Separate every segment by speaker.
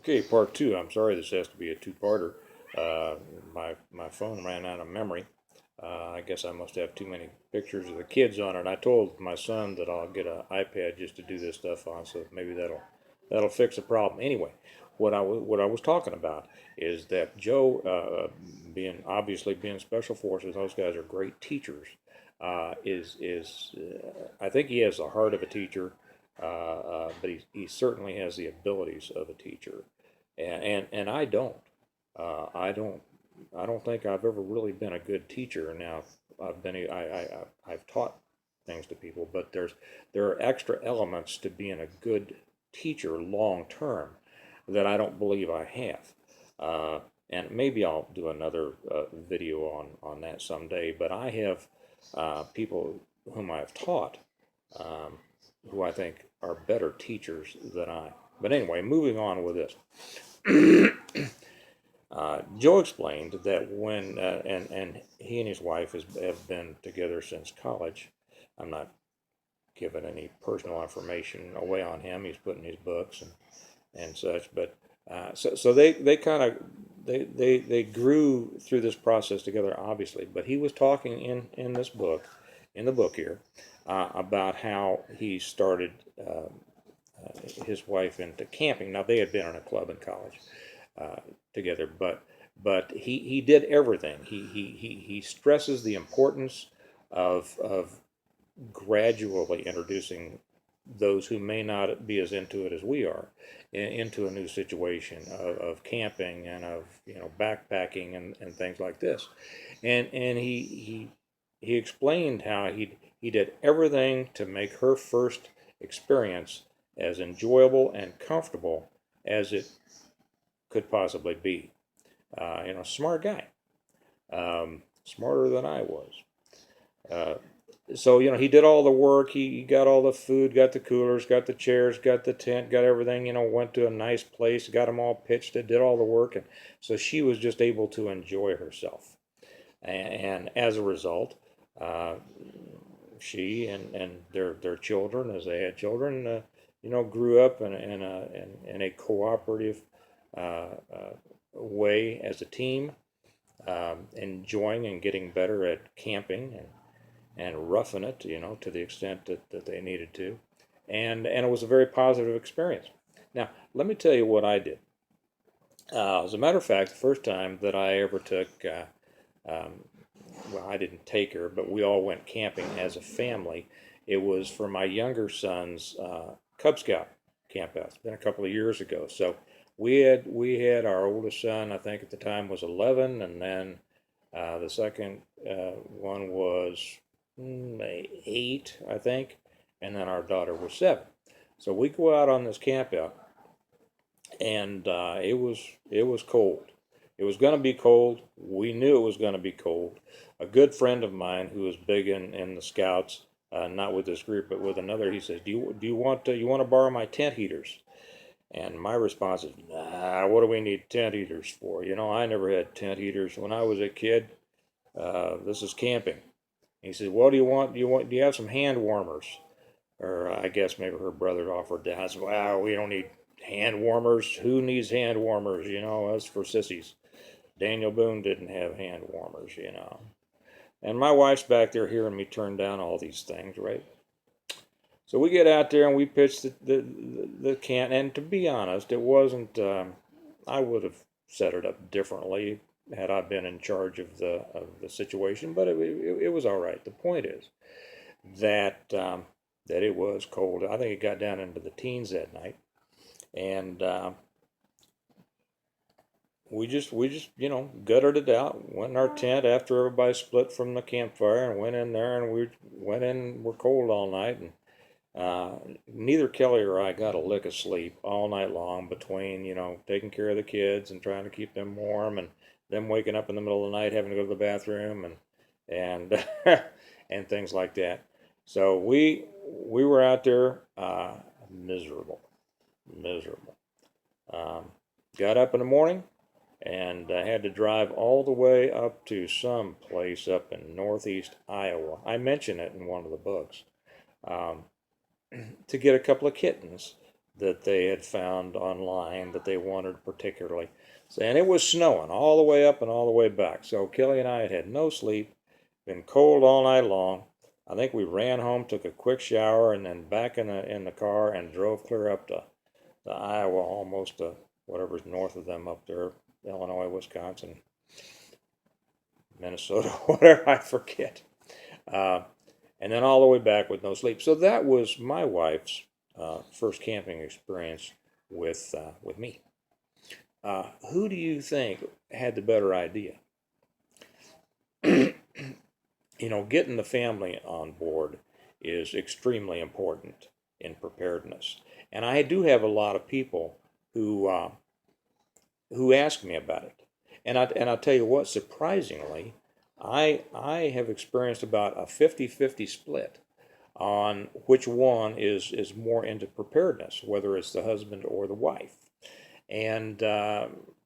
Speaker 1: Okay, part two. I'm sorry this has to be a two-parter. My phone ran out of memory. I guess I must have too many pictures of the kids on it. I told my son that I'll get an iPad just to do this stuff on, so maybe that'll fix the problem. Anyway, what I was talking about is that Joe, being special forces, those guys are great teachers. I think he has the heart of a teacher, but he certainly has the abilities of a teacher, and I don't. I don't. I don't think I've ever really been a good teacher. Now, I've taught things to people, but there are extra elements to being a good teacher long term that I don't believe I have. And maybe I'll do another video on that someday. But I have people whom I've taught um, who I think are better teachers than I. But anyway, moving on with this. Joe explained that and he and his wife have been together since college. I'm not giving any personal information away on him. He's putting his books and such, but so they kind of they grew through this process together, obviously. But he was talking in this book, in the book here, about how he started his wife into camping. Now they had been in a club in college uh, together, but he did everything. He stresses the importance of gradually introducing those who may not be as into it as we are into a new situation of camping and of backpacking and things like this, and he explained how he did everything to make her first experience as enjoyable and comfortable as it could possibly be. Smart guy, smarter than I was. Uh, so he did all the work. He got all the food, got the coolers, got the chairs, got the tent, got everything. Went to a nice place, got them all pitched. It did all the work, and so she was just able to enjoy herself. And as a result, uh, she and their children, as they had children, grew up in a cooperative uh, uh, way as a team, enjoying and getting better at camping and roughing it, to the extent that they needed to. And it was a very positive experience. Now, let me tell you what I did. As a matter of fact, the first time that I ever took, um, well, I didn't take her, but we all went camping as a family. It was for my younger son's Cub Scout camp out. It's been a couple of years ago. So we had our oldest son, I think at the time was 11, and then the second one was 8, I think, and then our daughter was 7. So we go out on this camp out, and it was cold. It was going to be cold. We knew it was going to be cold. A good friend of mine who was big in the Scouts, not with this group but with another, he says, "Do you want to borrow my tent heaters?" And my response is, "Nah, what do we need tent heaters for? I never had tent heaters when I was a kid. This is camping." He said, "What do you want? Do you have some hand warmers?" Or I guess maybe her brother offered that. I said, "Well, we don't need hand warmers. Who needs hand warmers? That's for sissies. Daniel Boone didn't have hand warmers. And my wife's back there hearing me turn down all these things, right? So we get out there and we pitch the can. And to be honest, it wasn't. I would have set it up differently had I been in charge of the situation, but it was all right. The point is that that it was cold. I think it got down into the teens that night, and we just gutted it out. Went in our tent after everybody split from the campfire and went in there, and we went in. We're cold all night, and neither Kelly or I got a lick of sleep all night long between taking care of the kids and trying to keep them warm, and them waking up in the middle of the night having to go to the bathroom and and things like that. So we were out there miserable, miserable. Um, got up in the morning, and I had to drive all the way up to some place up in northeast Iowa. I mention it in one of the books, um, to get a couple of kittens that they had found online that they wanted particularly. And it was snowing all the way up and all the way back. So Kelly and I had had no sleep, been cold all night long. I think we ran home, took a quick shower, and then back in the car and drove clear up to Iowa, almost to whatever's north of them up there, Illinois, Wisconsin, Minnesota, whatever, I forget. And then all the way back with no sleep. So that was my wife's first camping experience with me. Who do you think had the better idea? You know, getting the family on board is extremely important in preparedness. And I do have a lot of people who ask me about it. And I'll tell you what, surprisingly, I have experienced about a 50-50 split on which one is more into preparedness, whether it's the husband or the wife. And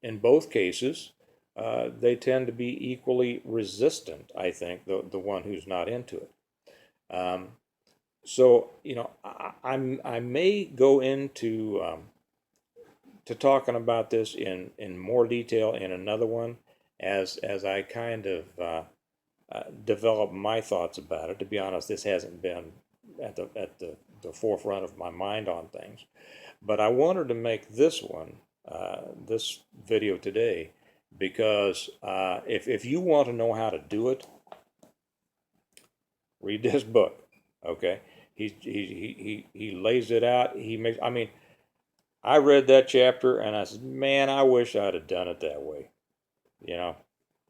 Speaker 1: in both cases, they tend to be equally resistant, I think, the one who's not into it. So, you know, I may go into to talking about this in more detail in another one as I kind of develop my thoughts about it. To be honest, this hasn't been at the forefront of my mind on things. But I wanted to make this one, this video today, because if you want to know how to do it, read this book. Okay, he lays it out. He makes. I mean, I read that chapter and I said, man, I wish I'd have done it that way. You know,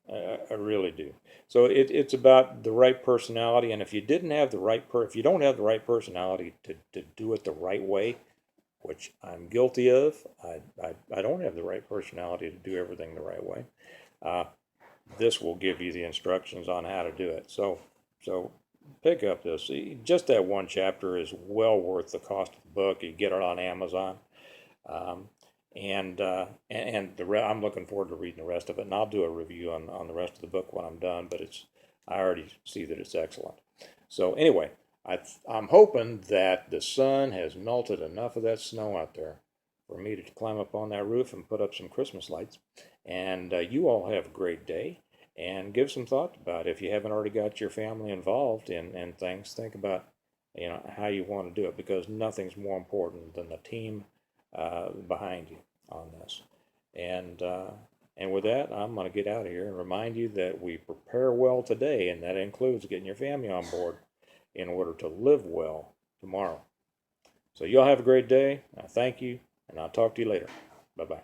Speaker 1: I really do. So it's about the right personality, and if you didn't have the right if you don't have the right personality to do it the right way, which I'm guilty of, I don't have the right personality to do everything the right way. This will give you the instructions on how to do it. So pick up this. Just that one chapter is well worth the cost of the book. You get it on Amazon. I'm looking forward to reading the rest of it, and I'll do a review on the rest of the book when I'm done, but I already see that it's excellent. So anyway, I'm hoping that the sun has melted enough of that snow out there for me to climb up on that roof and put up some Christmas lights. And you all have a great day, and give some thought about it. If you haven't already got your family involved in things, think about, you know, how you want to do it, because nothing's more important than the team behind you on this. And with that, I'm going to get out of here and remind you that we prepare well today, and that includes getting your family on board in order to live well tomorrow. So y'all have a great day. Thank you, and I'll talk to you later. Bye-bye.